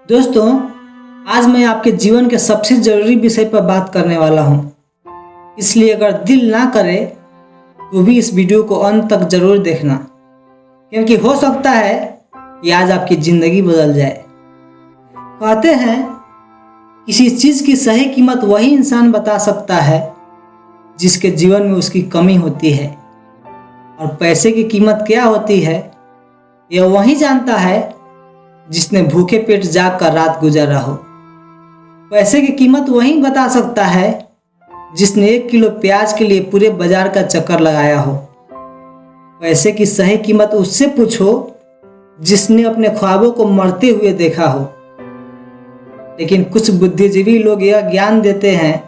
दोस्तों, आज मैं आपके जीवन के सबसे ज़रूरी विषय पर बात करने वाला हूँ। इसलिए अगर दिल ना करे तो भी इस वीडियो को अंत तक ज़रूर देखना, क्योंकि हो सकता है कि आज आपकी ज़िंदगी बदल जाए। कहते हैं किसी चीज़ की सही कीमत वही इंसान बता सकता है जिसके जीवन में उसकी कमी होती है, और पैसे की कीमत क्या होती है यह वही जानता है जिसने भूखे पेट जाग कर रात गुजारा हो। पैसे की कीमत वही बता सकता है जिसने 1 किलो प्याज के लिए पूरे बाजार का चक्कर लगाया हो। पैसे की सही कीमत उससे पूछो जिसने अपने ख्वाबों को मरते हुए देखा हो। लेकिन कुछ बुद्धिजीवी लोग यह ज्ञान देते हैं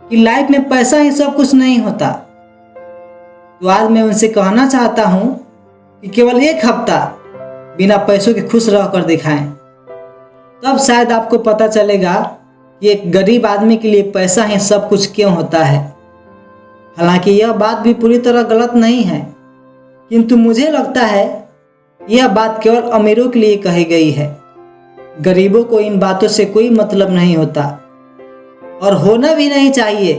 कि लाइफ में पैसा ही सब कुछ नहीं होता। तो आज मैं उनसे कहना चाहता हूं कि केवल 1 हफ्ता बिना पैसों के खुश रह कर दिखाएं, तब शायद आपको पता चलेगा कि एक गरीब आदमी के लिए पैसा ही सब कुछ क्यों होता है। हालांकि यह बात भी पूरी तरह गलत नहीं है, किंतु मुझे लगता है यह बात केवल अमीरों के लिए कही गई है। गरीबों को इन बातों से कोई मतलब नहीं होता, और होना भी नहीं चाहिए,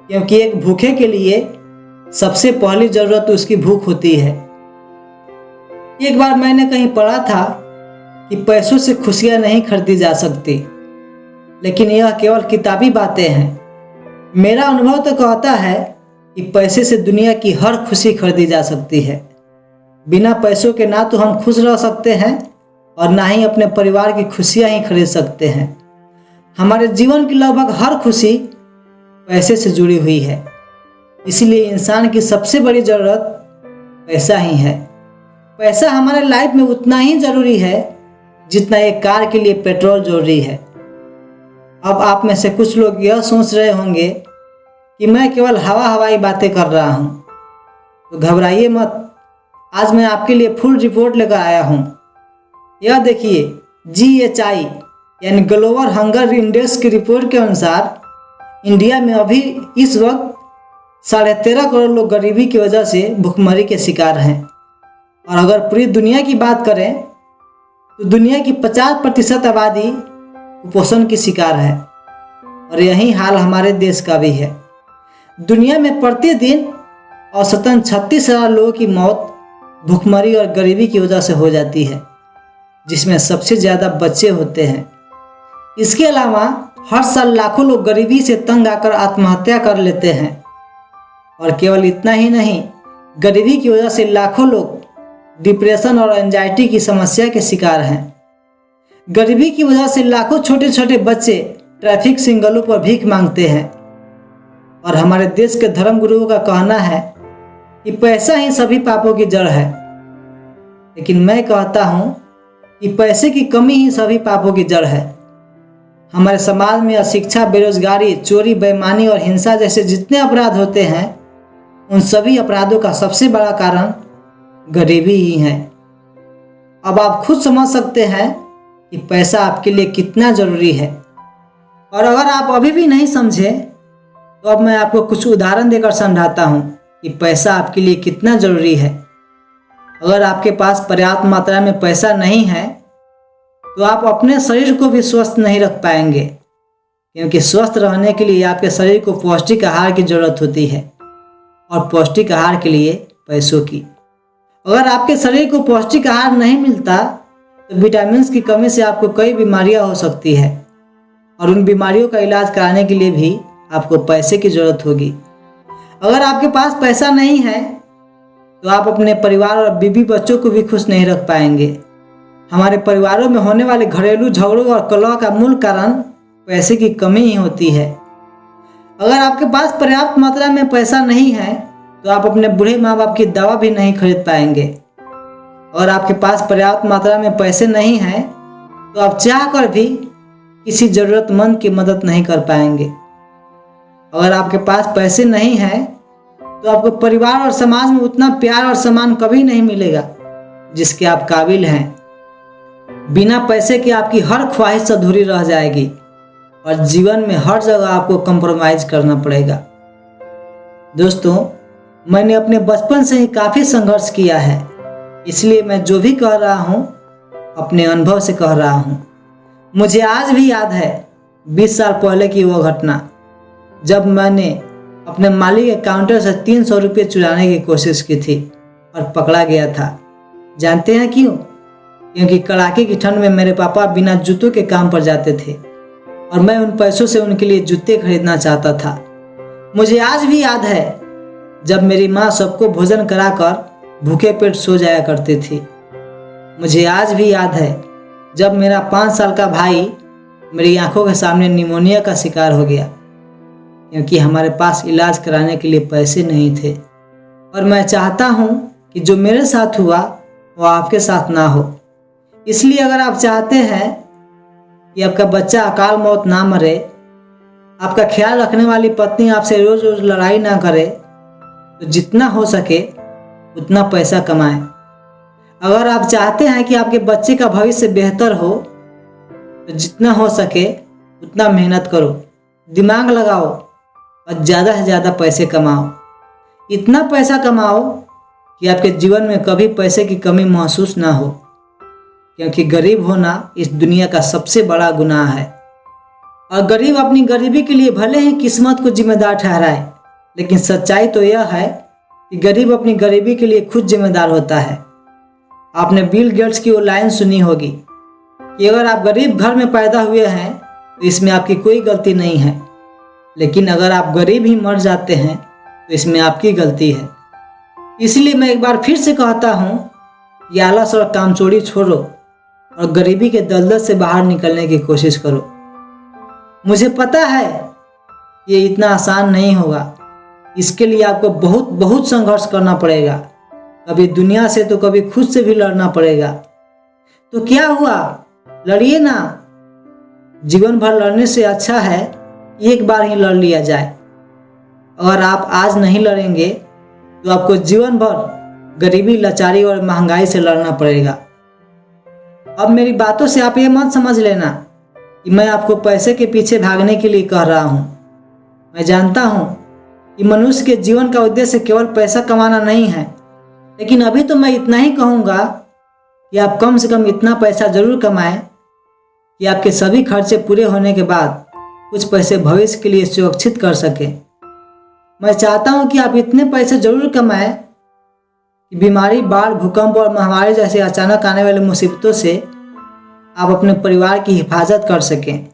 क्योंकि एक भूखे के लिए सबसे पहली जरूरत उसकी भूख होती है। एक बार मैंने कहीं पढ़ा था कि पैसों से खुशियां नहीं खरीदी जा सकती, लेकिन यह केवल किताबी बातें हैं। मेरा अनुभव तो कहता है कि पैसे से दुनिया की हर खुशी खरीदी जा सकती है। बिना पैसों के ना तो हम खुश रह सकते हैं और ना ही अपने परिवार की खुशियां ही खरीद सकते हैं। हमारे जीवन की लगभग हर खुशी पैसे से जुड़ी हुई है। इसलिए इंसान की सबसे बड़ी ज़रूरत पैसा ही है। पैसा हमारे लाइफ में उतना ही ज़रूरी है जितना एक कार के लिए पेट्रोल जरूरी है। अब आप में से कुछ लोग यह सोच रहे होंगे कि मैं केवल हवाई बातें कर रहा हूँ, तो घबराइए मत। आज मैं आपके लिए फुल रिपोर्ट लेकर आया हूँ। यह देखिए, GHI यानी ग्लोबल हंगर इंडेक्स की रिपोर्ट के अनुसार इंडिया में अभी इस वक्त 13.5 करोड़ लोग गरीबी की वजह से भुखमरी के शिकार हैं। और अगर पूरी दुनिया की बात करें तो दुनिया की 50% आबादी कुपोषण की शिकार है, और यही हाल हमारे देश का भी है। दुनिया में प्रतिदिन औसतन 36,000 लोगों की मौत भुखमरी और गरीबी की वजह से हो जाती है, जिसमें सबसे ज़्यादा बच्चे होते हैं। इसके अलावा हर साल लाखों लोग गरीबी से तंग आकर आत्महत्या कर लेते हैं। और केवल इतना ही नहीं, गरीबी की वजह से लाखों लोग डिप्रेशन और एंजाइटी की समस्या के शिकार हैं। गरीबी की वजह से लाखों छोटे छोटे बच्चे ट्रैफिक सिग्नलों पर भीख मांगते हैं। और हमारे देश के धर्मगुरुओं का कहना है कि पैसा ही सभी पापों की जड़ है। लेकिन मैं कहता हूँ कि पैसे की कमी ही सभी पापों की जड़ है। हमारे समाज में अशिक्षा, बेरोजगारी, चोरी, बेईमानी और हिंसा जैसे जितने अपराध होते हैं, उन सभी अपराधों का सबसे बड़ा कारण गरीबी ही है। अब आप खुद समझ सकते हैं कि पैसा आपके लिए कितना ज़रूरी है। और अगर आप अभी भी नहीं समझे तो अब मैं आपको कुछ उदाहरण देकर समझाता हूँ कि पैसा आपके लिए कितना ज़रूरी है। अगर आपके पास पर्याप्त मात्रा में पैसा नहीं है तो आप अपने शरीर को भी स्वस्थ नहीं रख पाएंगे, क्योंकि स्वस्थ रहने के लिए आपके शरीर को पौष्टिक आहार की ज़रूरत होती है, और पौष्टिक आहार के लिए पैसों की। अगर आपके शरीर को पौष्टिक आहार नहीं मिलता तो विटामिन की कमी से आपको कई बीमारियां हो सकती है, और उन बीमारियों का इलाज कराने के लिए भी आपको पैसे की ज़रूरत होगी। अगर आपके पास पैसा नहीं है तो आप अपने परिवार और बीवी बच्चों को भी खुश नहीं रख पाएंगे। हमारे परिवारों में होने वाले घरेलू झगड़ों और कलह का मूल कारण पैसे की कमी ही होती है। अगर आपके पास पर्याप्त मात्रा में पैसा नहीं है तो आप अपने बूढ़े माँ बाप की दवा भी नहीं खरीद पाएंगे। और आपके पास पर्याप्त मात्रा में पैसे नहीं हैं तो आप चाह कर भी किसी ज़रूरतमंद की मदद नहीं कर पाएंगे। अगर आपके पास पैसे नहीं हैं तो आपको परिवार और समाज में उतना प्यार और सम्मान कभी नहीं मिलेगा जिसके आप काबिल हैं। बिना पैसे के आपकी हर ख्वाहिश अधूरी रह जाएगी, और जीवन में हर जगह आपको कंप्रोमाइज करना पड़ेगा। दोस्तों, मैंने अपने बचपन से ही काफ़ी संघर्ष किया है, इसलिए मैं जो भी कह रहा हूँ अपने अनुभव से कह रहा हूँ। मुझे आज भी याद है 20 साल पहले की वो घटना, जब मैंने अपने मालिक के काउंटर से 300 रुपये चुराने की कोशिश की थी और पकड़ा गया था। जानते हैं क्यों? क्योंकि कड़ाके की ठंड में मेरे पापा बिना जूतों के काम पर जाते थे और मैं उन पैसों से उनके लिए जूते खरीदना चाहता था। मुझे आज भी याद है जब मेरी माँ सबको भोजन कराकर भूखे पेट सो जाया करती थी। मुझे आज भी याद है जब मेरा 5 साल का भाई मेरी आंखों के सामने निमोनिया का शिकार हो गया, क्योंकि हमारे पास इलाज कराने के लिए पैसे नहीं थे। और मैं चाहता हूँ कि जो मेरे साथ हुआ वो आपके साथ ना हो। इसलिए अगर आप चाहते हैं कि आपका बच्चा अकाल मौत ना मरे, आपका ख्याल रखने वाली पत्नी आपसे रोज रोज लड़ाई ना करे, तो जितना हो सके उतना पैसा कमाएं। अगर आप चाहते हैं कि आपके बच्चे का भविष्य बेहतर हो, तो जितना हो सके उतना मेहनत करो, दिमाग लगाओ और ज़्यादा से ज़्यादा पैसे कमाओ। इतना पैसा कमाओ कि आपके जीवन में कभी पैसे की कमी महसूस ना हो, क्योंकि गरीब होना इस दुनिया का सबसे बड़ा गुनाह है। और गरीब अपनी गरीबी के लिए भले ही किस्मत को जिम्मेदार ठहराए, लेकिन सच्चाई तो यह है कि गरीब अपनी गरीबी के लिए खुद जिम्मेदार होता है। आपने बिल गेट्स की वो लाइन सुनी होगी कि अगर आप गरीब घर में पैदा हुए हैं तो इसमें आपकी कोई गलती नहीं है, लेकिन अगर आप गरीब ही मर जाते हैं तो इसमें आपकी गलती है। इसलिए मैं एक बार फिर से कहता हूँ कि आलस और कामचोरी छोड़ो और गरीबी के दलदल से बाहर निकलने की कोशिश करो। मुझे पता है ये इतना आसान नहीं होगा, इसके लिए आपको बहुत बहुत संघर्ष करना पड़ेगा। कभी दुनिया से तो कभी खुद से भी लड़ना पड़ेगा। तो क्या हुआ, लड़िए ना। जीवन भर लड़ने से अच्छा है एक बार ही लड़ लिया जाए। अगर आप आज नहीं लड़ेंगे तो आपको जीवन भर गरीबी, लाचारी और महंगाई से लड़ना पड़ेगा। अब मेरी बातों से आप ये मत समझ लेना कि मैं आपको पैसे के पीछे भागने के लिए कह रहा हूँ। मैं जानता हूँ कि मनुष्य के जीवन का उद्देश्य केवल पैसा कमाना नहीं है, लेकिन अभी तो मैं इतना ही कहूँगा कि आप कम से कम इतना पैसा जरूर कमाएं कि आपके सभी खर्चे पूरे होने के बाद कुछ पैसे भविष्य के लिए सुरक्षित कर सकें। मैं चाहता हूँ कि आप इतने पैसे जरूर कमाएं कि बीमारी, बाढ़, भूकंप और महामारी जैसे अचानक आने वाली मुसीबतों से आप अपने परिवार की हिफाजत कर सकें।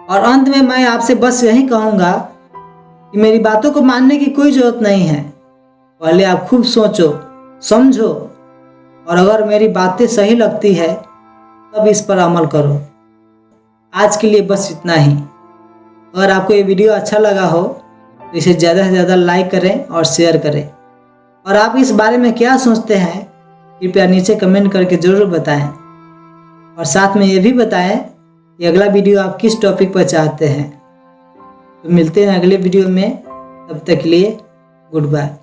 और अंत में मैं आपसे बस यही कहूँगा कि मेरी बातों को मानने की कोई ज़रूरत नहीं है। पहले आप खूब सोचो, समझो, और अगर मेरी बातें सही लगती है तब इस पर अमल करो। आज के लिए बस इतना ही। अगर आपको ये वीडियो अच्छा लगा हो तो इसे ज़्यादा से ज़्यादा लाइक करें और शेयर करें। और आप इस बारे में क्या सोचते हैं कृपया नीचे कमेंट करके ज़रूर बताएं। और साथ में ये भी बताएं कि अगला वीडियो आप किस टॉपिक पर चाहते हैं। तो मिलते हैं अगले वीडियो में, तब तक के लिए गुड बाय।